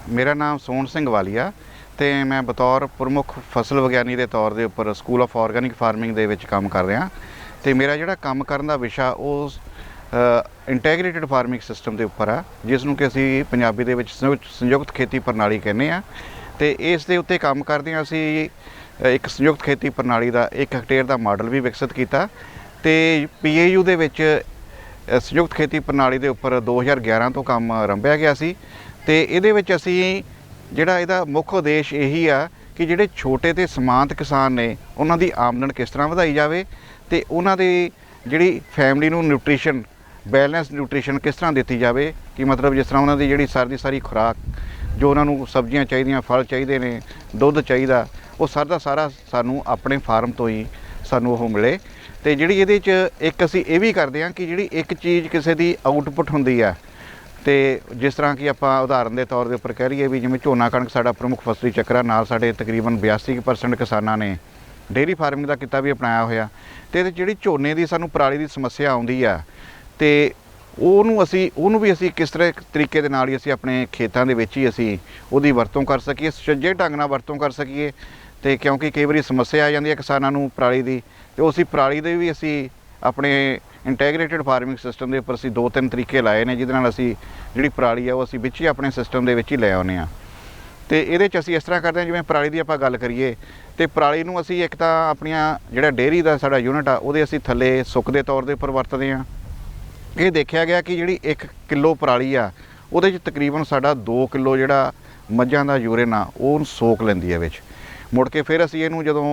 मेरा नाम सोहन सिंह वालिया ਤੇ मैं बतौर प्रमुख फसल विग्यानी के तौर के उपर स्कूल ऑफ ऑर्गेनिक फार्मिंग के काम कर रहा। तो मेरा जोड़ा काम करने का विषा वो इंटैग्रेटेड फार्मिंग सिस्टम के उपर आ, जिसनों कि असी पंजाबी दे विच संयुक्त खेती प्रणाली कहने आ। तो इस दे उत्ते काम करदे असी एक संयुक्त खेती प्रणाली का 1 हेक्टेयर का मॉडल भी विकसित किया। तो PAU दे विच संयुक्त खेती प्रणाली के उपर 2011 तो काम आरंभिया गया सी। तो ये असी ਜਿਹੜਾ ਇਹਦਾ ਮੁੱਖ ਉਦੇਸ਼ ਇਹੀ ਆ ਕਿ ਜਿਹੜੇ ਛੋਟੇ ਤੇ ਸੀਮਾਂਤ ਕਿਸਾਨ ਨੇ ਉਹਨਾਂ ਦੀ ਆਮਦਨ ਕਿਸ ਤਰ੍ਹਾਂ ਵਧਾਈ ਜਾਵੇ ਤੇ ਉਹਨਾਂ ਦੀ ਜਿਹੜੀ ਫੈਮਿਲੀ ਨੂੰ ਨਿਊਟ੍ਰੀਸ਼ਨ ਬੈਲੈਂਸ ਨਿਊਟ੍ਰੀਸ਼ਨ ਕਿਸ ਤਰ੍ਹਾਂ ਦਿੱਤੀ ਜਾਵੇ ਕਿ ਮਤਲਬ ਜਿਸ ਤਰ੍ਹਾਂ ਉਹਨਾਂ ਦੀ ਜਿਹੜੀ ਸਾਰੀ ਖੁਰਾਕ ਜੋ ਉਹਨਾਂ ਨੂੰ ਸਬਜ਼ੀਆਂ ਚਾਹੀਦੀਆਂ, ਫਲ ਚਾਹੀਦੇ ਨੇ, ਦੁੱਧ ਚਾਹੀਦਾ, ਉਹ ਸਾਰਾ ਸਾਰਾ ਸਾਨੂੰ ਆਪਣੇ ਫਾਰਮ ਤੋਂ ਹੀ ਸਾਨੂੰ ਉਹ ਮਿਲੇ। ਤੇ ਜਿਹੜੀ ਇਹਦੇ 'ਚ ਇੱਕ ਅਸੀਂ ਇਹ ਵੀ ਕਰਦੇ ਹਾਂ ਕਿ ਜਿਹੜੀ ਇੱਕ ਚੀਜ਼ ਕਿਸੇ ਦੀ ਆਊਟਪੁੱਟ ਹੁੰਦੀ ਆ। तो जिस तरह कि आप उदाहरण के तौर के उपर कह रही है भी जिमें झोना कणक साडा प्रमुख फसली चक्र नाल साडे तकरीबन 82% किसानां ने डेयरी फार्मिंग का किता भी अपनाया होया। तो जिहड़ी झोने की सानूं पराली की समस्या आउंदी आ ते ਉਹਨੂੰ भी असी किस तरह तरीके दे नाल ही असी अपने खेतों के विच ही असी उहदी वरतों कर सकीए, सुचੱਜੇ ढंग नाल वरतों कर सकीए। तो क्योंकि कई बार समस्या आ जाती है किसानों नूं पराली की, तो उसी पराली दे भी असी अपने इंटैग्रेटेड फार्मिंग सिस्टम के उपर असी 2-3 तरीके लाए ने जिहदे नाल असी जिहड़ी पराली है वो असी विच ही अपने सिस्टम दे विच ही लै आउने आ। तो ये असी इस तरह करते हैं जिवें पराली की आपां गल करिए तो पराली नूं असी एक तां अपनियां जिहड़ा डेयरी का साडा यूनिट आ उहदे असी थल्ले सुੱਕ ਦੇ तौर के उपर वरतदे आ। ये देखा गया कि जिहड़ी 1 किलो पराली आ उहदे च तकरीबन साडा 2 किलो जिहड़ा मੱਝਾਂ ਦਾ यूरिन आ ਉਹ सोक लैंदी है विच। मुड़ के फिर असी इहनूं जदों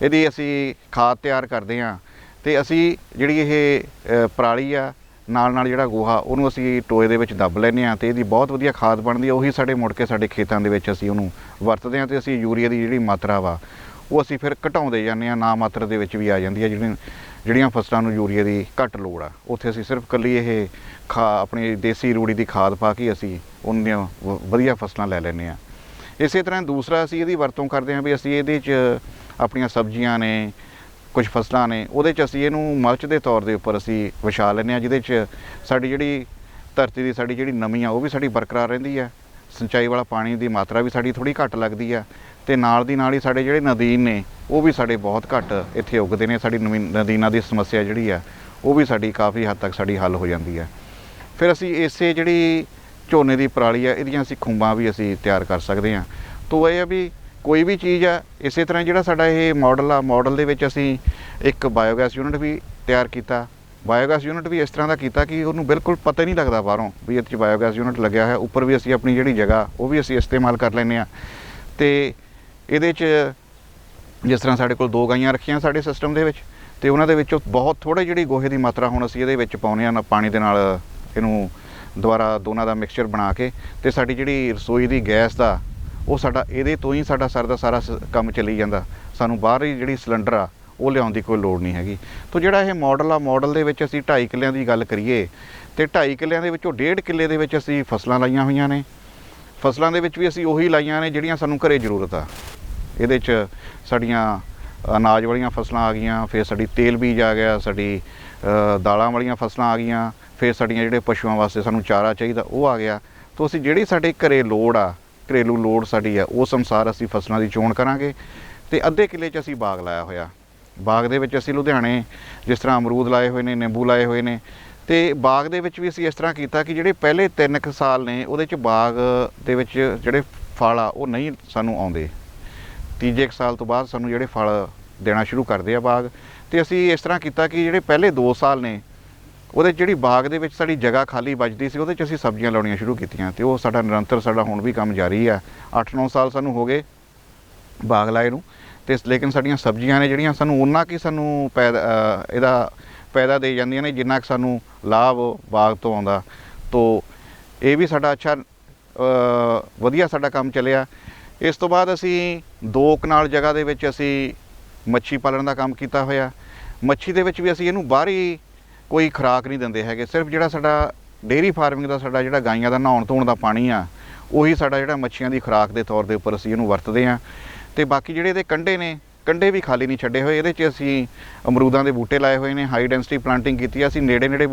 ਇਹਦੀ असी खाद तैयार करते हैं तो असी जिहड़ी ये पराली आ नाल जिहड़ा गोहा उहनूं असी टोए दे विच दब लैंदे आ। तो इहदी बहुत वधिया खाद बनदी है। उही साडे मुड़ के साडे खेतां दे विच असी उहनूं वरतदे आ। ते असी यूरिया की जिहड़ी मात्रा वा वो असी फिर घटाउंदे जांदे आ। ना मात्रा दे विच भी आ जांदी है ਜਿਹੜੀਆਂ ਫਸਲਾਂ ਨੂੰ यूरिया की घट लोड़ आ उत्थे असी सिर्फ कल्ली ये अपनी देसी रूड़ी की खाद पा के असी उन्नियां वधिया फसलां लै लैंदे आ। इस तरह दूसरा असी इहदी वरतों करते हैं भी असी इहदे च अपनियां सब्जियां ने कुछ फसलां ने उहदे च असी इहनूं मल्च के तौर के उपर असी विछा लैंदे आ, जिहदे च साडी जिहड़ी धरती की साडी जिहड़ी नमी आ वो भी साडी बरकरार रहिंदी है। सिंचाई वाला पानी की मात्रा भी साडी थोड़ी घट लगदी है। तो नाल दी नाल ही साडे जिहड़े नदीन ने वो भी साडे बहुत घट इत्थे उगदे ने। साडी नदीनां की समस्या जिहड़ी आ वो भी साडी काफ़ी हद तक साडी हल हो जाती है। फिर असी इसे जिहड़ी झोने की पराली है इहदियां असी खुंबां भी असी तैयार कर सकते हैं। तो यह है भी कोई भी चीज़ आ इस तरह जिहड़ा साडा ये मॉडल आ मॉडल दे विच असी एक बायोगैस यूनिट भी तैयार किया। बायोगैस यूनिट भी इस तरह का किया कि उन्होंने बिल्कुल पता ही नहीं लगता बाहरों भी इस बायोगैस यूनिट लग्या है। उपर भी असी अपनी जिहड़ी जगह वो भी असी इस्तेमाल कर लैंदे आ। तो ये जिस तरह साढ़े कोल 2 गाइयां रखियां साढ़े सिस्टम दे विच ते उन्हां दे विचों बहुत थोड़े जिहड़ी गोहे की मात्रा हुण असीं इहदे विच पाउने आ पानी दे नाल इहनूं दुबारा दोनां दा मिक्सचर बना के ते साडी जिहड़ी रसोई दी गैस दा वो साडा इहदे तो ही साडा सर दा सारा काम चली जांदा। सानूं बाहर ही जिहड़ी सिलेंडर आ वो लियाउण दी कोई लोड़ नहीं हैगी। तो जिहड़ा ये मॉडल आ मॉडल दे विच असीं 2.5 किल्लिਆਂ ਦੀ ਗੱਲ करिए तो 2.5 किल्लिਆਂ ਦੇ ਵਿੱਚੋਂ 1.5 किल्ले ਦੇ ਵਿੱਚ ਅਸੀਂ ਫਸਲਾਂ ਲਾਈਆਂ ਹੋਈਆਂ ਨੇ। ਫਸਲਾਂ ਦੇ ਵਿੱਚ ਵੀ ਅਸੀਂ ਉਹੀ ਲਾਈਆਂ ਨੇ ਜਿਹੜੀਆਂ ਸਾਨੂੰ ਘਰੇ ਜ਼ਰੂਰਤ ਆ। ਇਹਦੇ 'ਚ ਸਾਡੀਆਂ ਅਨਾਜ ਵਾਲੀਆਂ ਫਸਲਾਂ ਆ ਗਈਆਂ, ਫਿਰ ਸਾਡੀ ਤੇਲ ਬੀਜ ਆ ਗਿਆ, ਸਾਡੀ ਦਾਲਾਂ ਵਾਲੀਆਂ ਫਸਲਾਂ ਆ ਗਈਆਂ, ਫਿਰ ਸਾਡੀਆਂ ਜਿਹੜੇ ਪਸ਼ੂਆਂ ਵਾਸਤੇ ਸਾਨੂੰ ਚਾਰਾ ਚਾਹੀਦਾ ਉਹ ਆ ਗਿਆ। तो ਅਸੀਂ ਜਿਹੜੀ ਸਾਡੇ ਘਰੇ ਲੋੜ ਆ ਘਰੇਲੂ ਲੋੜ ਸਾਡੀ ਆ ਉਸ ਅਨੁਸਾਰ ਅਸੀਂ ਫਸਲਾਂ ਦੀ ਚੋਣ ਕਰਾਂਗੇ। ਤੇ ਅੱਧੇ ਕਿੱਲੇ 'ਚ ਅਸੀਂ ਬਾਗ ਲਾਇਆ ਹੋਇਆ। ਬਾਗ ਦੇ ਵਿੱਚ ਅਸੀਂ ਲੁਧਿਆਣੇ ਜਿਸ ਤਰ੍ਹਾਂ ਅਮਰੂਦ ਲਾਏ ਹੋਏ ਨੇ, ਨਿੰਬੂ ਲਾਏ ਹੋਏ ਨੇ। ਤੇ ਬਾਗ ਦੇ ਵਿੱਚ ਵੀ ਅਸੀਂ ਇਸ ਤਰ੍ਹਾਂ ਕੀਤਾ ਕਿ ਜਿਹੜੇ ਪਹਿਲੇ 3 ਕੁ ਸਾਲ ਨੇ ਉਹਦੇ 'ਚ ਬਾਗ ਦੇ ਵਿੱਚ ਜਿਹੜੇ ਫਲ ਆ ਉਹ ਨਹੀਂ ਸਾਨੂੰ ਆਉਂਦੇ। ਤੀਜੇ ਸਾਲ ਤੋਂ ਬਾਅਦ ਸਾਨੂੰ ਜਿਹੜੇ ਫਲ ਦੇਣਾ ਸ਼ੁਰੂ ਕਰਦੇ ਆ ਬਾਗ। ਤੇ ਅਸੀਂ ਇਸ ਤਰ੍ਹਾਂ ਕੀਤਾ ਕਿ ਜਿਹੜੇ ਪਹਿਲੇ 2 ਸਾਲ ਨੇ ਉਹਦੇ ਜਿਹੜੀ ਬਾਗ ਦੇ ਵਿੱਚ ਸਾਡੀ ਜਗ੍ਹਾ ਖਾਲੀ ਬਚਦੀ ਸੀ ਉਹਦੇ 'ਚ ਅਸੀਂ ਸਬਜ਼ੀਆਂ ਲਾਉਣੀਆਂ ਸ਼ੁਰੂ ਕੀਤੀਆਂ। ਤੇ ਉਹ ਸਾਡਾ ਨਿਰੰਤਰ ਸਾਡਾ ਹੁਣ ਵੀ ਕੰਮ ਜਾਰੀ ਆ। 8-9 ਸਾਲ ਸਾਨੂੰ ਹੋ ਗਏ ਬਾਗ ਲਾਏ ਨੂੰ। ਤੇ ਲੇਕਿਨ ਸਾਡੀਆਂ ਸਬਜ਼ੀਆਂ ਨੇ ਜਿਹੜੀਆਂ ਸਾਨੂੰ ਉਹਨਾਂ ਕੀ ਸਾਨੂੰ ਪੈਦਾ ਦੇ ਜਾਂਦੀਆਂ ਨੇ ਜਿੰਨਾ ਕਿ ਸਾਨੂੰ ਲਾਭ ਬਾਗ ਤੋਂ ਆਉਂਦਾ। तो ਇਹ ਵੀ ਸਾਡਾ ਅੱਛਾ ਵਧੀਆ ਸਾਡਾ ਕੰਮ ਚੱਲਿਆ। ਇਸ ਤੋਂ ਬਾਅਦ ਅਸੀਂ 2 ਕਨਾਲ ਜਗ੍ਹਾ ਦੇ ਵਿੱਚ ਅਸੀਂ ਮੱਛੀ ਪਾਲਣ ਦਾ ਕੰਮ ਕੀਤਾ ਹੋਇਆ। ਮੱਛੀ ਦੇ ਵਿੱਚ ਵੀ ਅਸੀਂ ਇਹਨੂੰ ਬਾਹਰੀ ਕੋਈ ਖੁਰਾਕ ਨਹੀਂ ਦਿੰਦੇ ਹੈਗੇ। ਸਿਰਫ ਜਿਹੜਾ ਸਾਡਾ ਡੇਅਰੀ ਫਾਰਮਿੰਗ ਦਾ ਸਾਡਾ ਜਿਹੜਾ ਗਾਈਆਂ ਦਾ ਨਹਾਉਣ ਧੋਣ ਦਾ ਪਾਣੀ ਆ ਉਹੀ ਸਾਡਾ ਜਿਹੜਾ ਮੱਛੀਆਂ ਦੀ ਖੁਰਾਕ ਦੇ ਤੌਰ ਦੇ ਉੱਪਰ ਅਸੀਂ ਇਹਨੂੰ ਵਰਤਦੇ ਹਾਂ। ਤੇ ਬਾਕੀ ਜਿਹੜੇ ਇਹਦੇ ਕੰਢੇ ਨੇ ਕੰਢੇ ਵੀ ਖਾਲੀ ਨਹੀਂ ਛੱਡੇ ਹੋਏ। ਇਹਦੇ 'ਚ ਅਸੀਂ ਅਮਰੂਦਾਂ ਦੇ ਬੂਟੇ ਲਾਏ ਹੋਏ ਨੇ। ਹਾਈ ਡੈਂਸਿਟੀ ਪਲਾਂਟਿੰਗ ਕੀਤੀ ਆ ਅਸੀਂ ਨੇੜੇ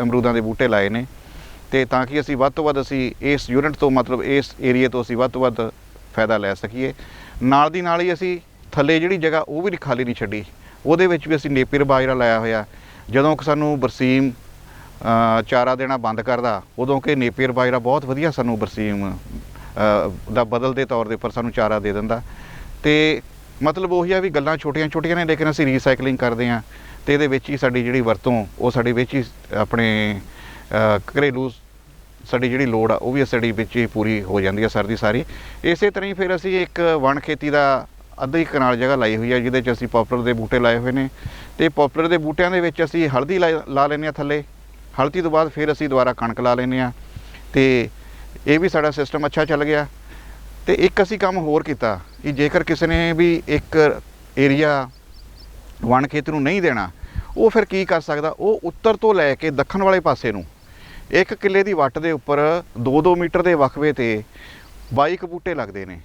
ਅਮਰੂਦਾਂ ਦੇ ਬੂਟੇ ਲਾਏ ਨੇ। ਤੇ ਤਾਂ ਕਿ ਅਸੀਂ ਵੱਧ ਤੋਂ ਵੱਧ ਅਸੀਂ ਇਸ ਯੂਨਿਟ ਤੋਂ ਮਤਲਬ ਇਸ ਏਰੀਏ ਤੋਂ ਅਸੀਂ ਵੱਧ ਤੋਂ ਵੱਧ ਫਾਇਦਾ ਲੈ ਸਕੀਏ। ਨਾਲ ਦੀ ਨਾਲ ਹੀ ਅਸੀਂ ਥੱਲੇ ਜਿਹੜੀ ਜਗ੍ਹਾ ਉਹ ਵੀ ਖਾਲੀ ਨਹੀਂ ਛੱਡੀ, ਉਹਦੇ ਵਿੱਚ ਵੀ ਅਸੀਂ ਨੇਪੀਅਰ ਬਾਜਰਾ ਲਾਇਆ ਹੋਇਆ। ਜਦੋਂ ਕਿ ਸਾਨੂੰ ਬਰਸੀਮ ਚਾਰਾ ਦੇਣਾ ਬੰਦ ਕਰਦਾ, ਉਦੋਂ ਕਿ ਨੇਪੀਅਰ ਬਾਜਰਾ ਬਹੁਤ ਵਧੀਆ ਸਾਨੂੰ ਬਰਸੀਮ ਦਾ ਬਦਲ ਦੇ ਤੌਰ ਦੇ ਉੱਪਰ ਸਾਨੂੰ ਚਾਰਾ ਦੇ ਦਿੰਦਾ। ਤੇ ਮਤਲਬ ਉਹੀ ਆ ਵੀ ਗੱਲਾਂ ਛੋਟੀਆਂ ਛੋਟੀਆਂ ਨੇ, ਲੇਕਿਨ ਅਸੀਂ ਰੀਸਾਈਕਲਿੰਗ ਕਰਦੇ ਹਾਂ ਤੇ ਇਹਦੇ ਵਿੱਚ ਹੀ ਸਾਡੀ ਜਿਹੜੀ ਵਰਤੋਂ ਉਹ ਸਾਡੇ ਵਿੱਚ ਹੀ ਆਪਣੇ ਘਰੇਲੂ ਸਾਡੀ ਜਿਹੜੀ ਲੋੜ ਆ ਉਹ ਵੀ ਸਾਡੀ ਵਿੱਚ ਹੀ ਪੂਰੀ ਹੋ ਜਾਂਦੀ ਹੈ ਸਰਦੀ ਸਾਰੀ। ਇਸੇ ਤਰ੍ਹਾਂ ਹੀ ਫਿਰ ਅਸੀਂ ਇੱਕ ਵਣ ਖੇਤੀ ਦਾ ਅੱਧੀ ਕਨਾਲ ਜਗ੍ਹਾ ਲਾਈ ਹੋਈ ਹੈ, ਜਿਹਦੇ 'ਚ ਅਸੀਂ ਪੋਪਲਰ ਦੇ ਬੂਟੇ ਲਾਏ ਹੋਏ ਨੇ। ਤੇ ਪੋਪਲਰ ਦੇ ਬੂਟਿਆਂ ਦੇ ਵਿੱਚ ਅਸੀਂ ਹਲਦੀ ਲਾ ਲੈਂਦੇ ਹਾਂ ਥੱਲੇ। ਹਲਦੀ ਤੋਂ ਬਾਅਦ ਫਿਰ ਅਸੀਂ ਦੁਬਾਰਾ ਕਣਕ ਲਾ ਲੈਂਦੇ ਹਾਂ ਤੇ ਇਹ ਵੀ ਸਾਡਾ ਸਿਸਟਮ ਅੱਛਾ ਚੱਲ ਗਿਆ। ਤੇ ਇੱਕ ਅਸੀਂ ਕੰਮ ਹੋਰ ਕੀਤਾ ਕਿ ਜੇਕਰ ਕਿਸੇ ਨੇ ਵੀ ਇੱਕ ਏਰੀਆ ਵਣ ਖੇਤ ਨੂੰ ਨਹੀਂ ਦੇਣਾ, ਉਹ ਫਿਰ ਕੀ ਕਰ ਸਕਦਾ, ਉਹ ਉੱਤਰ ਤੋਂ ਲੈ ਕੇ ਦੱਖਣ ਵਾਲੇ ਪਾਸੇ ਨੂੰ 1 ਕਿੱਲੇ ਦੀ ਵੱਟ ਦੇ ਉੱਪਰ 2-2 ਮੀਟਰ ਦੇ ਵਕਫੇ ਤੇ 22 ਬੂਟੇ ਲੱਗਦੇ ਨੇ।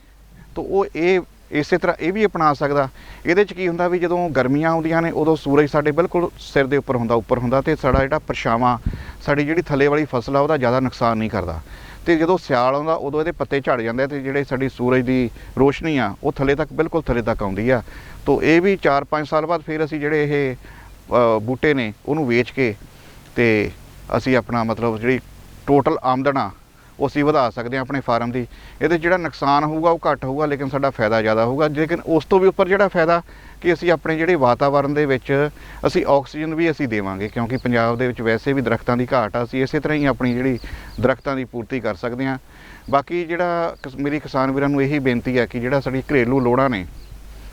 ਤਾਂ ਉਹ ਇਹ ਇਸੇ ਤਰ੍ਹਾਂ ਇਹ ਵੀ ਅਪਣਾ ਸਕਦਾ। ਇਹਦੇ 'ਚ ਕੀ ਹੁੰਦਾ ਵੀ ਜਦੋਂ ਗਰਮੀਆਂ ਆਉਂਦੀਆਂ ਨੇ ਉਦੋਂ ਸੂਰਜ ਸਾਡੇ ਬਿਲਕੁਲ ਸਿਰ ਦੇ ਉੱਪਰ ਹੁੰਦਾ ਤੇ ਸਾਡਾ ਜਿਹੜਾ ਪਰਛਾਵਾਂ ਸਾਡੀ ਜਿਹੜੀ ਥੱਲੇ ਵਾਲੀ ਫਸਲ ਆ ਉਹਦਾ ਜ਼ਿਆਦਾ ਨੁਕਸਾਨ ਨਹੀਂ ਕਰਦਾ। ਤੇ ਜਦੋਂ ਸਿਆਲ ਆਉਂਦਾ ਉਦੋਂ ਇਹਦੇ ਪੱਤੇ ਝੜ ਜਾਂਦੇ ਤੇ ਜਿਹੜੇ ਸਾਡੀ ਸੂਰਜ ਦੀ ਰੋਸ਼ਨੀ ਆ ਉਹ ਥੱਲੇ ਤੱਕ ਬਿਲਕੁਲ ਥੱਲੇ ਤੱਕ ਆਉਂਦੀ ਆ। ਤਾਂ ਇਹ ਵੀ 4-5 ਸਾਲ ਬਾਅਦ ਫਿਰ ਅਸੀਂ ਜਿਹੜੇ ਇਹ ਬੂਟੇ ਨੇ ਉਹਨੂੰ ਵੇਚ ਕੇ ਤੇ ਅਸੀਂ ਆਪਣਾ ਮਤਲਬ ਜਿਹੜੀ ਟੋਟਲ ਆਮਦਨ ਆ ਉਹ ਅਸੀਂ ਵਧਾ ਸਕਦੇ ਹਾਂ ਆਪਣੇ ਫਾਰਮ ਦੀ। ਇਹਦੇ ਜਿਹੜਾ ਨੁਕਸਾਨ ਹੋਊਗਾ ਉਹ ਘੱਟ ਹੋਊਗਾ, ਲੇਕਿਨ ਸਾਡਾ ਫਾਇਦਾ ਜ਼ਿਆਦਾ ਹੋਊਗਾ। ਲੇਕਿਨ ਉਸ ਤੋਂ ਵੀ ਉੱਪਰ ਜਿਹੜਾ ਫਾਇਦਾ ਕਿ ਅਸੀਂ ਆਪਣੇ ਜਿਹੜੇ ਵਾਤਾਵਰਨ ਦੇ ਵਿੱਚ ਅਸੀਂ ਆਕਸੀਜਨ ਵੀ ਅਸੀਂ ਦੇਵਾਂਗੇ, ਕਿਉਂਕਿ ਪੰਜਾਬ ਦੇ ਵਿੱਚ ਵੈਸੇ ਵੀ ਦਰਖਤਾਂ ਦੀ ਘਾਟ ਆ। ਅਸੀਂ ਇਸੇ ਤਰ੍ਹਾਂ ਹੀ ਆਪਣੀ ਜਿਹੜੀ ਦਰਖਤਾਂ ਦੀ ਪੂਰਤੀ ਕਰ ਸਕਦੇ ਹਾਂ। ਬਾਕੀ ਜਿਹੜਾ ਮੇਰੀ ਕਿਸਾਨ ਵੀਰਾਂ ਨੂੰ ਇਹੀ ਬੇਨਤੀ ਹੈ ਕਿ ਜਿਹੜਾ ਸਾਡੀ ਘਰੇਲੂ ਲੋੜਾਂ ਨੇ,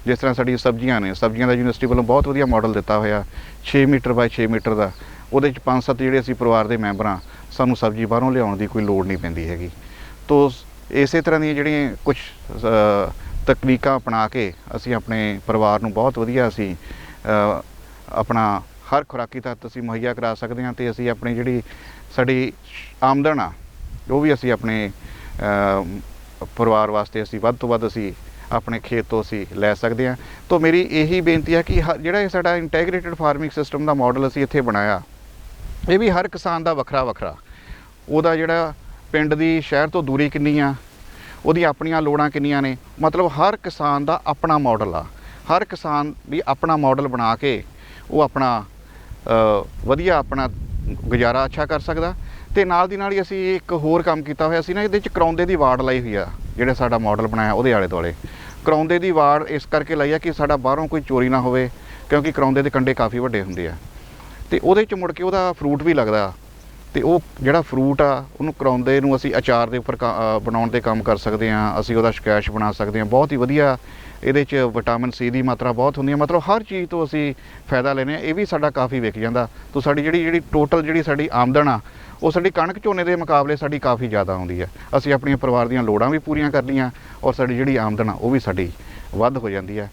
ਜਿਸ ਤਰ੍ਹਾਂ ਸਾਡੀ ਸਬਜ਼ੀਆਂ ਨੇ, ਸਬਜ਼ੀਆਂ ਦਾ ਯੂਨੀਵਰਸਿਟੀ ਵੱਲੋਂ ਬਹੁਤ ਵਧੀਆ ਮਾਡਲ ਦਿੱਤਾ ਹੋਇਆ 6 ਮੀਟਰ ਬਾਈ 6 ਮੀਟਰ ਦਾ। ਉਹਦੇ 'ਚ 5-7 ਜਿਹੜੇ ਅਸੀਂ ਪਰਿਵਾਰ ਦੇ ਮੈਂਬਰ ਹਾਂ, ਸਾਨੂੰ ਸਬਜ਼ੀ ਬਾਹਰੋਂ ਲਿਆਉਣ ਦੀ ਕੋਈ ਲੋੜ ਨਹੀਂ ਪੈਂਦੀ ਹੈਗੀ। ਤੋ ਇਸੇ ਤਰ੍ਹਾਂ ਦੀਆਂ ਜਿਹੜੀਆਂ ਕੁਝ ਤਕਨੀਕਾਂ ਅਪਣਾ ਕੇ ਅਸੀਂ ਆਪਣੇ ਪਰਿਵਾਰ ਨੂੰ ਬਹੁਤ ਵਧੀਆ ਅਸੀਂ ਆਪਣਾ ਹਰ ਖੁਰਾਕੀ ਤੱਤ ਅਸੀਂ ਮੁਹੱਈਆ ਕਰਾ ਸਕਦੇ ਹਾਂ। ਤੇ ਅਸੀਂ ਆਪਣੀ ਜਿਹੜੀ ਸਾਡੀ ਆਮਦਨ ਆ ਉਹ ਵੀ ਅਸੀਂ ਆਪਣੇ ਪਰਿਵਾਰ ਵਾਸਤੇ ਅਸੀਂ ਵੱਧ ਤੋਂ ਵੱਧ ਅਸੀਂ ਆਪਣੇ ਖੇਤ ਤੋਂ ਅਸੀਂ ਲੈ ਸਕਦੇ ਹਾਂ। ਤਾਂ ਮੇਰੀ ਇਹੀ ਬੇਨਤੀ ਹੈ ਕਿ ਜਿਹੜਾ ਇਹ ਸਾਡਾ ਇੰਟੈਗਰੇਟਿਡ ਫਾਰਮਿੰਗ ਸਿਸਟਮ ਦਾ ਮਾਡਲ ਅਸੀਂ ਇੱਥੇ ਬਣਾਇਆ, ਇਹ ਵੀ ਹਰ ਕਿਸਾਨ ਦਾ ਵੱਖਰਾ ਵੱਖਰਾ, ਉਹਦਾ ਜਿਹੜਾ ਪਿੰਡ ਦੀ ਸ਼ਹਿਰ ਤੋਂ ਦੂਰੀ ਕਿੰਨੀ ਆ, ਉਹਦੀਆਂ ਆਪਣੀਆਂ ਲੋੜਾਂ ਕਿੰਨੀਆਂ ਨੇ, ਮਤਲਬ ਹਰ ਕਿਸਾਨ ਦਾ ਆਪਣਾ ਮਾਡਲ ਆ। ਹਰ ਕਿਸਾਨ ਵੀ ਆਪਣਾ ਮਾਡਲ ਬਣਾ ਕੇ ਉਹ ਆਪਣਾ ਵਧੀਆ ਆਪਣਾ ਗੁਜ਼ਾਰਾ ਅੱਛਾ ਕਰ ਸਕਦਾ। ਤੇ ਨਾਲ ਦੀ ਨਾਲ ਹੀ ਅਸੀਂ ਇੱਕ ਹੋਰ ਕੰਮ ਕੀਤਾ ਹੋਇਆ ਸੀ ਨਾ, ਇਹਦੇ 'ਚ ਕਰੌਂਦੇ ਦੀ ਵਾੜ ਲਾਈ ਹੋਈ ਆ। ਜਿਹੜਾ ਸਾਡਾ ਮਾਡਲ ਬਣਾਇਆ ਉਹਦੇ ਆਲੇ ਦੁਆਲੇ ਕਰੌਂਦੇ ਦੀ ਵਾੜ ਇਸ ਕਰਕੇ ਲਾਈ ਆ ਕਿ ਸਾਡਾ ਬਾਹਰੋਂ ਕੋਈ ਚੋਰੀ ਨਾ ਹੋਵੇ, ਕਿਉਂਕਿ ਕਰੌਂਦੇ ਦੇ ਕੰਡੇ ਕਾਫੀ ਵੱਡੇ ਹੁੰਦੇ ਆ ਤੇ ਉਹਦੇ 'ਚ ਮੁੜ ਕੇ ਉਹਦਾ ਫਰੂਟ ਵੀ ਲੱਗਦਾ। ਤੇ ਉਹ ਜਿਹੜਾ ਫਰੂਟ ਆ ਉਹਨੂੰ ਕਰੌਂਦੇ ਨੂੰ ਅਸੀਂ ਅਚਾਰ ਦੇ ਉੱਪਰ ਬਣਾਉਣ ਦੇ ਕੰਮ ਕਰ ਸਕਦੇ ਹਾਂ। ਅਸੀਂ ਉਹਦਾ ਸਕੈਸ਼ ਬਣਾ ਸਕਦੇ ਹਾਂ। ਬਹੁਤ ਹੀ ਵਧੀਆ ਇਹਦੇ 'ਚ ਵਿਟਾਮਿਨ ਸੀ ਦੀ ਮਾਤਰਾ ਬਹੁਤ ਹੁੰਦੀ ਹੈ। ਮਤਲਬ ਹਰ ਚੀਜ਼ ਤੋਂ ਅਸੀਂ ਫਾਇਦਾ ਲੈਂਦੇ ਹਾਂ। ਇਹ ਵੀ ਸਾਡਾ ਕਾਫੀ ਵਿਕ ਜਾਂਦਾ। ਤਾਂ ਸਾਡੀ ਜਿਹੜੀ ਟੋਟਲ ਜਿਹੜੀ ਸਾਡੀ ਆਮਦਨ ਆ ਉਹ ਸਾਡੀ ਕਣਕ ਝੋਨੇ ਦੇ ਮੁਕਾਬਲੇ ਸਾਡੀ ਕਾਫੀ ਜ਼ਿਆਦਾ ਆਉਂਦੀ ਹੈ। ਅਸੀਂ ਆਪਣੀਆਂ ਪਰਿਵਾਰ ਦੀਆਂ ਲੋੜਾਂ ਵੀ ਪੂਰੀਆਂ ਕਰਨੀਆਂ ਔਰ ਸਾਡੀ ਜਿਹੜੀ ਆਮਦਨ ਆ ਉਹ ਵੀ ਸਾਡੀ ਵੱਧ ਹੋ ਜਾਂਦੀ ਹੈ।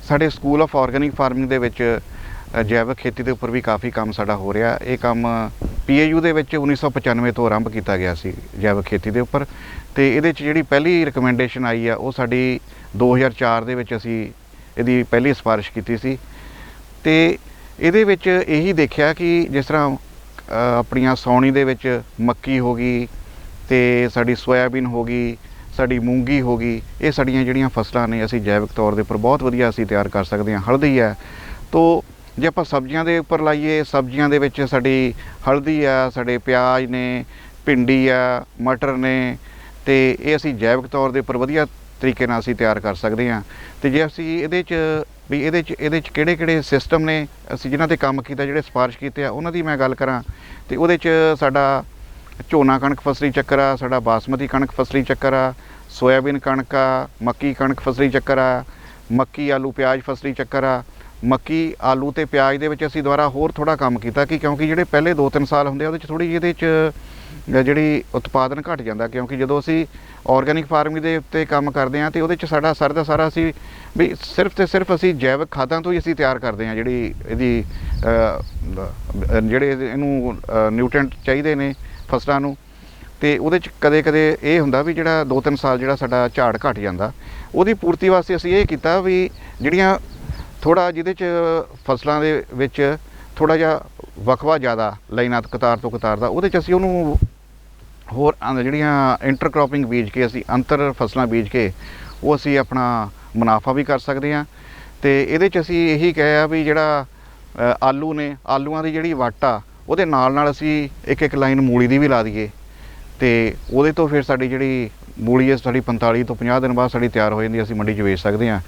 ਸਾਡੇ ਸਕੂਲ ਆਫ ਆਰਗੈਨਿਕ ਫਾਰਮਿੰਗ ਦੇ ਵਿੱਚ ਜੈਵਿਕ ਖੇਤੀ ਦੇ ਉੱਪਰ ਵੀ ਕਾਫੀ ਕੰਮ ਸਾਡਾ ਹੋ ਰਿਹਾ। ਇਹ ਕੰਮ PAU ਦੇ ਵਿੱਚ 1995 ਤੋਂ ਆਰੰਭ ਕੀਤਾ ਗਿਆ ਸੀ ਜੈਵਿਕ ਖੇਤੀ ਦੇ ਉੱਪਰ। ਤੇ ਇਹਦੇ 'ਚ ਜਿਹੜੀ ਪਹਿਲੀ ਰਿਕਮੈਂਡੇਸ਼ਨ ਆਈ ਆ ਉਹ ਸਾਡੀ 2004 ਦੇ ਵਿੱਚ ਅਸੀਂ ਇਹਦੀ ਪਹਿਲੀ ਸਿਫਾਰਿਸ਼ ਕੀਤੀ ਸੀ। ਤੇ ਇਹਦੇ ਵਿੱਚ ਇਹੀ ਦੇਖਿਆ ਕਿ ਜਿਸ ਤਰ੍ਹਾਂ ਆਪਣੀਆਂ ਸਾਉਣੀ ਦੇ ਵਿੱਚ ਮੱਕੀ ਹੋ ਗਈ ਤੇ ਸਾਡੀ ਸੋਇਆਬੀਨ ਹੋ ਗਈ, ਸਾਡੀ ਮੂੰਗੀ ਹੋ ਗਈ, ਇਹ ਸਾਡੀਆਂ ਜਿਹੜੀਆਂ ਫਸਲਾਂ ਨੇ ਅਸੀਂ ਜੈਵਿਕ ਤੌਰ ਦੇ ਉੱਪਰ ਬਹੁਤ ਵਧੀਆ ਅਸੀਂ ਤਿਆਰ ਕਰ ਸਕਦੇ ਹਾਂ। ਹਲਦੀ ਹੈ, ਤੋ ਜੇ ਆਪਾਂ ਸਬਜ਼ੀਆਂ ਦੇ ਉੱਪਰ ਲਾਈਏ, ਸਬਜ਼ੀਆਂ ਦੇ ਵਿੱਚ ਸਾਡੀ ਹਲਦੀ ਆ, ਸਾਡੇ ਪਿਆਜ਼ ਨੇ, ਭਿੰਡੀ ਆ, ਮਟਰ ਨੇ, ਤੇ ਇਹ ਅਸੀਂ ਜੈਵਿਕ ਤੌਰ ਦੇ ਉੱਪਰ ਵਧੀਆ ਤਰੀਕੇ ਨਾਲ ਅਸੀਂ ਤਿਆਰ ਕਰ ਸਕਦੇ ਹਾਂ। ਤੇ ਜੇ ਅਸੀਂ ਇਹਦੇ 'ਚ ਕਿਹੜੇ ਸਿਸਟਮ ਨੇ ਅਸੀਂ ਜਿਨ੍ਹਾਂ 'ਤੇ ਕੰਮ ਕੀਤਾ, ਜਿਹੜੇ ਸਿਫਾਰਿਸ਼ ਕੀਤੇ ਆ ਉਹਨਾਂ ਦੀ ਮੈਂ ਗੱਲ ਕਰਾਂ ਤੇ ਉਹਦੇ 'ਚ ਸਾਡਾ ਝੋਨਾ ਕਣਕ ਫਸਲੀ ਚੱਕਰ ਆ, ਸਾਡਾ ਬਾਸਮਤੀ ਕਣਕ ਫਸਲੀ ਚੱਕਰ ਆ, ਸੋਇਆਬੀਨ ਕਣਕ ਆ, ਮੱਕੀ ਕਣਕ ਫਸਲੀ ਚੱਕਰ ਆ, ਮੱਕੀ ਆਲੂ ਪਿਆਜ਼ ਫਸਲੀ ਚੱਕਰ ਆ। ਮੱਕੀ ਆਲੂ ਤੇ ਪਿਆਜ਼ ਦੇ ਵਿੱਚ ਅਸੀਂ ਦੁਬਾਰਾ ਹੋਰ ਥੋੜ੍ਹਾ ਕੰਮ ਕੀਤਾ ਕਿ ਕਿਉਂਕਿ ਜਿਹੜੇ ਪਹਿਲੇ 2-3 ਸਾਲ ਹੁੰਦੇ ਆ ਉਹਦੇ 'ਚ ਥੋੜ੍ਹੀ ਇਹਦੇ 'ਚ ਜਿਹੜੀ ਉਤਪਾਦਨ ਘੱਟ ਜਾਂਦਾ, ਕਿਉਂਕਿ ਜਦੋਂ ਅਸੀਂ ਆਰਗੈਨਿਕ ਫਾਰਮਿੰਗ ਦੇ ਉੱਤੇ ਕੰਮ ਕਰਦੇ ਹਾਂ ਤੇ ਉਹਦੇ 'ਚ ਸਾਡਾ ਸਾਰਾ ਦਾ ਸਾਰਾ ਅਸੀਂ ਵੀ ਸਿਰਫ ਤੇ ਸਿਰਫ ਅਸੀਂ ਜੈਵਿਕ ਖਾਦਾਂ ਤੋਂ ਹੀ ਅਸੀਂ ਤਿਆਰ ਕਰਦੇ ਹਾਂ। ਜਿਹੜੀ ਇਹਦੀ ਜਿਹੜੇ ਇਹਨੂੰ ਨਿਊਟ੍ਰੀਐਂਟ ਚਾਹੀਦੇ ਨੇ ਫਸਲਾਂ ਨੂੰ, ਤੇ ਉਹਦੇ 'ਚ ਕਦੇ ਇਹ ਹੁੰਦਾ ਵੀ ਜਿਹੜਾ 2-3 ਸਾਲ ਜਿਹੜਾ ਸਾਡਾ ਝਾੜ ਘੱਟ ਜਾਂਦਾ, ਉਹਦੀ ਪੂਰਤੀ ਵਾਸਤੇ ਅਸੀਂ ਇਹ ਕੀਤਾ ਵੀ ਜਿਹੜੀਆਂ ਥੋੜ੍ਹਾ ਜਿਹਦੇ 'ਚ ਫਸਲਾਂ ਦੇ ਵਿੱਚ ਥੋੜ੍ਹਾ ਜਿਹਾ ਵਕਫਾ ਜ਼ਿਆਦਾ ਲਾਈਨਾਂ ਕਤਾਰ ਤੋਂ ਕਤਾਰ ਦਾ, ਉਹਦੇ 'ਚ ਅਸੀਂ ਉਹਨੂੰ ਹੋਰ ਜਿਹੜੀਆਂ ਇੰਟਰਕ੍ਰੋਪਿੰਗ ਬੀਜ ਕੇ ਅਸੀਂ ਅੰਤਰ ਫਸਲਾਂ ਬੀਜ ਕੇ ਉਹ ਅਸੀਂ ਆਪਣਾ ਮੁਨਾਫਾ ਵੀ ਕਰ ਸਕਦੇ ਹਾਂ। ਅਤੇ ਇਹਦੇ 'ਚ ਅਸੀਂ ਇਹੀ ਕਿਹਾ ਵੀ ਜਿਹੜਾ ਆਲੂ ਨੇ, ਆਲੂਆਂ ਦੀ ਜਿਹੜੀ ਵੱਟ ਆ ਉਹਦੇ ਨਾਲ ਅਸੀਂ ਇੱਕ ਲਾਈਨ ਮੂਲੀ ਦੀ ਵੀ ਲਾ ਦਈਏ, ਅਤੇ ਉਹਦੇ ਤੋਂ ਫਿਰ ਸਾਡੀ ਜਿਹੜੀ ਮੂਲੀ ਹੈ ਸਾਡੀ 45 ਤੋਂ 50 ਦਿਨ ਬਾਅਦ ਸਾਡੀ ਤਿਆਰ ਹੋ ਜਾਂਦੀ, ਅਸੀਂ ਮੰਡੀ 'ਚ ਵੇਚ ਸਕਦੇ ਹਾਂ।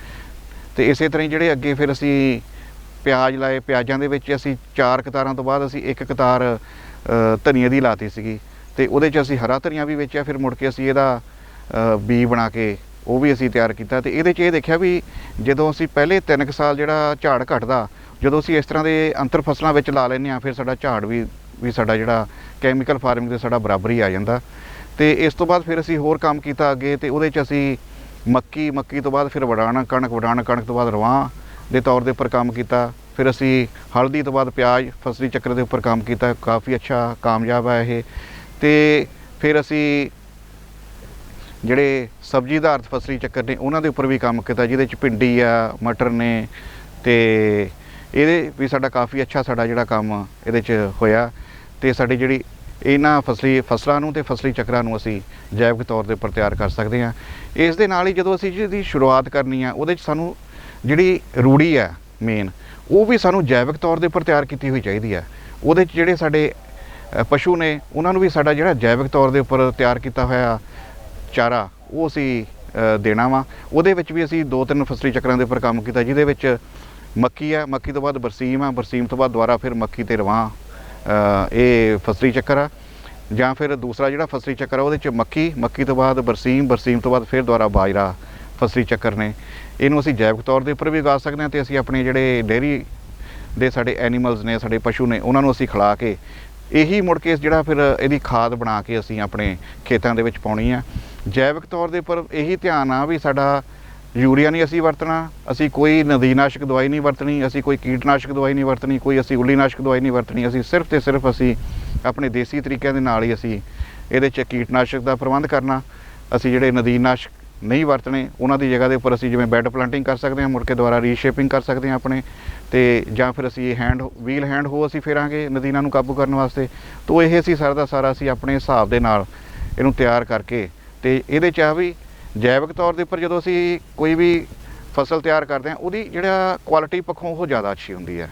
ਅਤੇ ਇਸੇ ਤਰ੍ਹਾਂ ਹੀ ਜਿਹੜੇ ਅੱਗੇ ਫਿਰ ਅਸੀਂ ਪਿਆਜ਼ ਲਾਏ, ਪਿਆਜ਼ਾਂ ਦੇ ਵਿੱਚ ਅਸੀਂ 4 ਕਤਾਰਾਂ ਤੋਂ ਬਾਅਦ ਅਸੀਂ 1 ਕਤਾਰ ਧਨੀਏ ਦੀ ਲਾਤੀ ਸੀਗੀ, ਅਤੇ ਉਹਦੇ 'ਚ ਅਸੀਂ ਹਰਾ ਧਨੀਆ ਵੀ ਵੇਚਿਆ। ਫਿਰ ਮੁੜ ਕੇ ਅਸੀਂ ਇਹਦਾ ਬੀ ਬਣਾ ਕੇ ਉਹ ਵੀ ਅਸੀਂ ਤਿਆਰ ਕੀਤਾ। ਅਤੇ ਇਹਦੇ 'ਚ ਇਹ ਦੇਖਿਆ ਵੀ ਜਦੋਂ ਅਸੀਂ ਪਹਿਲੇ 3 ਕੁ ਸਾਲ ਜਿਹੜਾ ਝਾੜ ਘਟਦਾ, ਜਦੋਂ ਅਸੀਂ ਇਸ ਤਰ੍ਹਾਂ ਦੇ ਅੰਤਰ ਫਸਲਾਂ ਵਿੱਚ ਲਾ ਲੈਂਦੇ ਹਾਂ, ਫਿਰ ਸਾਡਾ ਝਾੜ ਵੀ ਸਾਡਾ ਜਿਹੜਾ ਕੈਮੀਕਲ ਫਾਰਮਿੰਗ ਦੇ ਸਾਡਾ ਬਰਾਬਰ ਹੀ ਆ ਜਾਂਦਾ। ਅਤੇ ਇਸ ਤੋਂ ਬਾਅਦ ਫਿਰ ਅਸੀਂ ਹੋਰ ਕੰਮ ਕੀਤਾ ਅੱਗੇ, ਅਤੇ ਉਹਦੇ 'ਚ ਅਸੀਂ ਮੱਕੀ ਤੋਂ ਬਾਅਦ ਫਿਰ ਵਡਾਣ ਕਣਕ ਤੋਂ ਬਾਅਦ ਰਵਾਂ ਦੇ ਤੌਰ ਦੇ ਉੱਪਰ ਕੰਮ ਕੀਤਾ। ਫਿਰ ਅਸੀਂ ਹਲਦੀ ਤੋਂ ਬਾਅਦ ਪਿਆਜ਼ ਫਸਲੀ ਚੱਕਰ ਦੇ ਉੱਪਰ ਕੰਮ ਕੀਤਾ, ਕਾਫੀ ਅੱਛਾ ਕਾਮਯਾਬ ਹੈ ਇਹ। ਅਤੇ ਫਿਰ ਅਸੀਂ ਜਿਹੜੇ ਸਬਜ਼ੀ ਆਧਾਰਿਤ ਫਸਲੀ ਚੱਕਰ ਨੇ ਉਹਨਾਂ ਦੇ ਉੱਪਰ ਵੀ ਕੰਮ ਕੀਤਾ, ਜਿਹਦੇ 'ਚ ਭਿੰਡੀ ਆ, ਮਟਰ ਨੇ, ਅਤੇ ਇਹਦੇ ਵੀ ਸਾਡਾ ਕਾਫੀ ਅੱਛਾ ਸਾਡਾ ਜਿਹੜਾ ਕੰਮ ਇਹਦੇ 'ਚ ਹੋਇਆ। ਅਤੇ ਸਾਡੀ ਜਿਹੜੀ ਇਹਨਾਂ ਫਸਲਾਂ ਨੂੰ ਅਤੇ ਫਸਲੀ ਚੱਕਰਾਂ ਨੂੰ ਅਸੀਂ ਜੈਵਿਕ ਤੌਰ ਦੇ ਉੱਪਰ ਤਿਆਰ ਕਰ ਸਕਦੇ ਹਾਂ। ਇਸ ਦੇ ਨਾਲ ਹੀ ਜਦੋਂ ਅਸੀਂ ਜਿਹਦੀ ਸ਼ੁਰੂਆਤ ਕਰਨੀ ਆ, ਉਹਦੇ 'ਚ ਸਾਨੂੰ ਜਿਹੜੀ ਰੂੜੀ ਹੈ ਮੇਨ, ਉਹ ਵੀ ਸਾਨੂੰ ਜੈਵਿਕ ਤੌਰ ਦੇ ਉੱਪਰ ਤਿਆਰ ਕੀਤੀ ਹੋਈ ਚਾਹੀਦੀ ਹੈ। ਉਹਦੇ 'ਚ ਜਿਹੜੇ ਸਾਡੇ ਪਸ਼ੂ ਨੇ ਉਹਨਾਂ ਨੂੰ ਵੀ ਸਾਡਾ ਜਿਹੜਾ ਜੈਵਿਕ ਤੌਰ ਦੇ ਉੱਪਰ ਤਿਆਰ ਕੀਤਾ ਹੋਇਆ ਚਾਰਾ ਉਹ ਅਸੀਂ ਦੇਣਾ ਵਾ। ਉਹਦੇ ਵਿੱਚ ਵੀ ਅਸੀਂ 2-3 ਫਸਲੀ ਚੱਕਰਾਂ ਦੇ ਉੱਪਰ ਕੰਮ ਕੀਤਾ, ਜਿਹਦੇ ਵਿੱਚ ਮੱਕੀ ਆ, ਮੱਕੀ ਤੋਂ ਬਾਅਦ ਬਰਸੀਮ ਆ, ਬਰਸੀਮ ਤੋਂ ਬਾਅਦ ਦੁਬਾਰਾ ਫਿਰ ਮੱਕੀ ਅਤੇ ਰਵਾਂ ਇਹ ਫਸਲੀ ਚੱਕਰ ਆ। ਜਾਂ ਫਿਰ ਦੂਸਰਾ ਜਿਹੜਾ ਫਸਲੀ ਚੱਕਰ ਆ ਉਹਦੇ 'ਚ ਮੱਕੀ ਤੋਂ ਬਾਅਦ ਬਰਸੀਮ ਤੋਂ ਬਾਅਦ ਫਿਰ ਦੁਬਾਰਾ ਬਾਜਰਾ ਫਸਲੀ ਚੱਕਰ ਨੇ। ਇਹਨੂੰ ਅਸੀਂ ਜੈਵਿਕ ਤੌਰ ਦੇ ਉੱਪਰ ਵੀ ਉਗਾ ਸਕਦੇ ਹਾਂ, ਅਤੇ ਅਸੀਂ ਆਪਣੇ ਜਿਹੜੇ ਡੇਅਰੀ ਦੇ ਸਾਡੇ ਐਨੀਮਲਸ ਨੇ, ਸਾਡੇ ਪਸ਼ੂ ਨੇ, ਉਹਨਾਂ ਨੂੰ ਅਸੀਂ ਖਿਲਾ ਕੇ ਇਹੀ ਮੁੜ ਕੇ ਜਿਹੜਾ ਫਿਰ ਇਹਦੀ ਖਾਦ ਬਣਾ ਕੇ ਅਸੀਂ ਆਪਣੇ ਖੇਤਾਂ ਦੇ ਵਿੱਚ ਪਾਉਣੀ ਆ। ਜੈਵਿਕ ਤੌਰ ਦੇ ਉੱਪਰ ਇਹੀ ਧਿਆਨ ਆ ਵੀ ਸਾਡਾ ਯੂਰੀਆ ਨਹੀਂ ਅਸੀਂ ਵਰਤਣਾ, ਅਸੀਂ ਕੋਈ ਨਦੀਨਾਸ਼ਕ ਦਵਾਈ ਨਹੀਂ ਵਰਤਣੀ, ਅਸੀਂ ਕੋਈ ਕੀਟਨਾਸ਼ਕ ਦਵਾਈ ਨਹੀਂ ਵਰਤਣੀ, ਕੋਈ ਅਸੀਂ ਉੱਲੀਨਾਸ਼ਕ ਦਵਾਈ ਨਹੀਂ ਵਰਤਣੀ। ਅਸੀਂ ਸਿਰਫ ਅਤੇ ਸਿਰਫ ਅਸੀਂ ਆਪਣੇ ਦੇਸੀ ਤਰੀਕਿਆਂ ਦੇ ਨਾਲ ਹੀ ਅਸੀਂ ਇਹਦੇ 'ਚ ਕੀਟਨਾਸ਼ਕ ਦਾ ਪ੍ਰਬੰਧ ਕਰਨਾ। ਅਸੀਂ ਜਿਹੜੇ ਨਦੀਨਾਸ਼ਕ ਨਹੀਂ ਵਰਤਣੇ, ਉਹਨਾਂ ਦੀ ਜਗ੍ਹਾ ਦੇ ਉੱਪਰ ਅਸੀਂ ਜਿਵੇਂ ਬੈੱਡ ਪਲਾਂਟਿੰਗ ਕਰ ਸਕਦੇ ਹਾਂ, ਮੁੜ ਕੇ ਦੁਬਾਰਾ ਰੀਸ਼ੇਪਿੰਗ ਕਰ ਸਕਦੇ ਹਾਂ ਆਪਣੇ, ਅਤੇ ਜਾਂ ਫਿਰ ਅਸੀਂ ਵੀਲ ਹੈਂਡ ਹੋ ਅਸੀਂ ਫੇਰਾਂਗੇ ਨਦੀਨਾਂ ਨੂੰ ਕਾਬੂ ਕਰਨ ਵਾਸਤੇ। ਤਾਂ ਇਹ ਅਸੀਂ ਸਾਰਾ ਦਾ ਸਾਰਾ ਅਸੀਂ ਆਪਣੇ ਹਿਸਾਬ ਦੇ ਨਾਲ ਇਹਨੂੰ ਤਿਆਰ ਕਰਕੇ, ਅਤੇ ਇਹਦੇ 'ਚ ਆ ਵੀ ਜੈਵਿਕ ਤੌਰ ਦੇ ਉੱਪਰ ਜਦੋਂ ਅਸੀਂ ਕੋਈ ਵੀ ਫਸਲ ਤਿਆਰ ਕਰਦੇ ਹਾਂ, ਉਹਦੀ ਜਿਹੜਾ ਕੁਆਲਿਟੀ ਪੱਖੋਂ ਉਹ ਜ਼ਿਆਦਾ ਅੱਛੀ ਹੁੰਦੀ ਹੈ।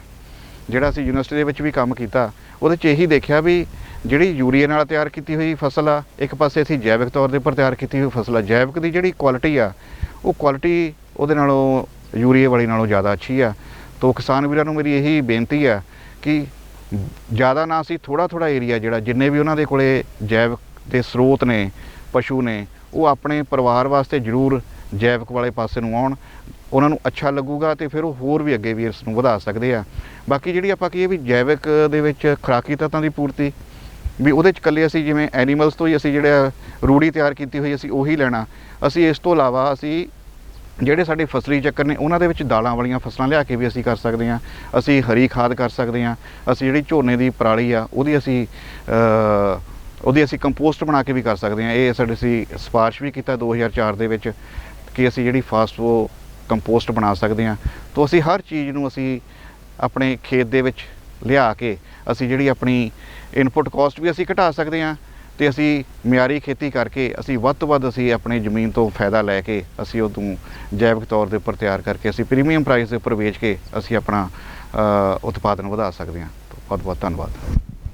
ਜਿਹੜਾ ਅਸੀਂ ਯੂਨੀਵਰਸਿਟੀ ਦੇ ਵਿੱਚ ਵੀ ਕੰਮ ਕੀਤਾ, ਉਹਦੇ 'ਚ ਇਹੀ ਦੇਖਿਆ ਵੀ ਜਿਹੜੀ ਯੂਰੀਆ ਨਾਲ ਤਿਆਰ ਕੀਤੀ ਹੋਈ ਫਸਲ ਆ, ਇੱਕ ਪਾਸੇ ਅਸੀਂ ਜੈਵਿਕ ਤੌਰ ਦੇ ਉੱਪਰ ਤਿਆਰ ਕੀਤੀ ਹੋਈ ਫਸਲ ਆ, ਜੈਵਿਕ ਦੀ ਜਿਹੜੀ ਕੁਆਲਿਟੀ ਆ ਉਹ ਕੁਆਲਿਟੀ ਉਹਦੇ ਨਾਲੋਂ ਯੂਰੀਏ ਵਾਲੀ ਨਾਲੋਂ ਜ਼ਿਆਦਾ ਅੱਛੀ ਆ। ਤਾਂ ਕਿਸਾਨ ਵੀਰਾਂ ਨੂੰ ਮੇਰੀ ਇਹੀ ਬੇਨਤੀ ਆ ਕਿ ਜ਼ਿਆਦਾ ਨਾ ਅਸੀਂ ਥੋੜ੍ਹਾ ਏਰੀਆ ਜਿਹੜਾ ਜਿੰਨੇ ਵੀ ਉਹਨਾਂ ਦੇ ਕੋਲੇ ਜੈਵਿਕ ਦੇ ਸਰੋਤ ਨੇ, ਪਸ਼ੂ ਨੇ, ਉਹ ਆਪਣੇ ਪਰਿਵਾਰ ਵਾਸਤੇ ਜ਼ਰੂਰ ਜੈਵਿਕ ਵਾਲੇ ਪਾਸੇ ਨੂੰ ਆਉਣ। ਉਹਨਾਂ ਨੂੰ ਅੱਛਾ ਲੱਗੂਗਾ ਅਤੇ ਫਿਰ ਉਹ ਹੋਰ ਵੀ ਅੱਗੇ ਵੀ ਇਸ ਨੂੰ ਵਧਾ ਸਕਦੇ ਆ। ਬਾਕੀ ਜਿਹੜੀ ਆਪਾਂ ਕਹੀਏ ਵੀ ਜੈਵਿਕ ਦੇ ਵਿੱਚ ਖੁਰਾਕੀ ਤੱਤਾਂ ਦੀ ਪੂਰਤੀ ਵੀ ਉਹਦੇ 'ਚ ਇਕੱਲੇ ਅਸੀਂ ਜਿਵੇਂ ਐਨੀਮਲਸ ਤੋਂ ਹੀ ਅਸੀਂ ਜਿਹੜਾ ਰੂੜੀ ਤਿਆਰ ਕੀਤੀ ਹੋਈ ਅਸੀਂ ਉਹੀ ਲੈਣਾ। ਅਸੀਂ ਇਸ ਤੋਂ ਇਲਾਵਾ ਅਸੀਂ ਜਿਹੜੇ ਸਾਡੇ ਫਸਲੀ ਚੱਕਰ ਨੇ ਉਹਨਾਂ ਦੇ ਵਿੱਚ ਦਾਲਾਂ ਵਾਲੀਆਂ ਫਸਲਾਂ ਲਿਆ ਕੇ ਵੀ ਅਸੀਂ ਕਰ ਸਕਦੇ ਹਾਂ। ਅਸੀਂ ਹਰੀ ਖਾਦ ਕਰ ਸਕਦੇ ਹਾਂ। ਅਸੀਂ ਜਿਹੜੀ ਝੋਨੇ ਦੀ ਪਰਾਲੀ ਆ ਉਹਦੀ ਅਸੀਂ ਕੰਪੋਸਟ ਬਣਾ ਕੇ ਵੀ ਕਰ ਸਕਦੇ ਹਾਂ। ਇਹ ਸਾਡੇ ਅਸੀਂ ਸਿਫਾਰਿਸ਼ ਵੀ ਕੀਤਾ 2004 ਦੇ ਵਿੱਚ ਕਿ ਅਸੀਂ ਜਿਹੜੀ ਫਾਸਫੋ ਕੰਪੋਸਟ ਬਣਾ ਸਕਦੇ ਹਾਂ। ਤਾਂ ਅਸੀਂ ਹਰ ਚੀਜ਼ ਨੂੰ ਅਸੀਂ ਆਪਣੇ ਖੇਤ ਦੇ ਵਿੱਚ ਲਿਆ ਕੇ ਅਸੀਂ ਜਿਹੜੀ ਆਪਣੀ ਇਨਪੁੱਟ ਕਾਸਟ ਵੀ ਅਸੀਂ ਘਟਾ ਸਕਦੇ ਹਾਂ, ਅਤੇ ਅਸੀਂ ਮਿਆਰੀ ਖੇਤੀ ਕਰਕੇ ਅਸੀਂ ਵੱਧ ਤੋਂ ਵੱਧ ਅਸੀਂ ਆਪਣੀ ਜ਼ਮੀਨ ਤੋਂ ਫਾਇਦਾ ਲੈ ਕੇ ਅਸੀਂ ਉਹ ਤੋਂ ਜੈਵਿਕ ਤੌਰ ਦੇ ਉੱਪਰ ਤਿਆਰ ਕਰਕੇ ਅਸੀਂ ਪ੍ਰੀਮੀਅਮ ਪ੍ਰਾਈਸ ਦੇ ਉੱਪਰ ਵੇਚ ਕੇ ਅਸੀਂ ਆਪਣਾ ਉਤਪਾਦਨ ਵਧਾ ਸਕਦੇ ਹਾਂ। ਬਹੁਤ ਬਹੁਤ ਧੰਨਵਾਦ।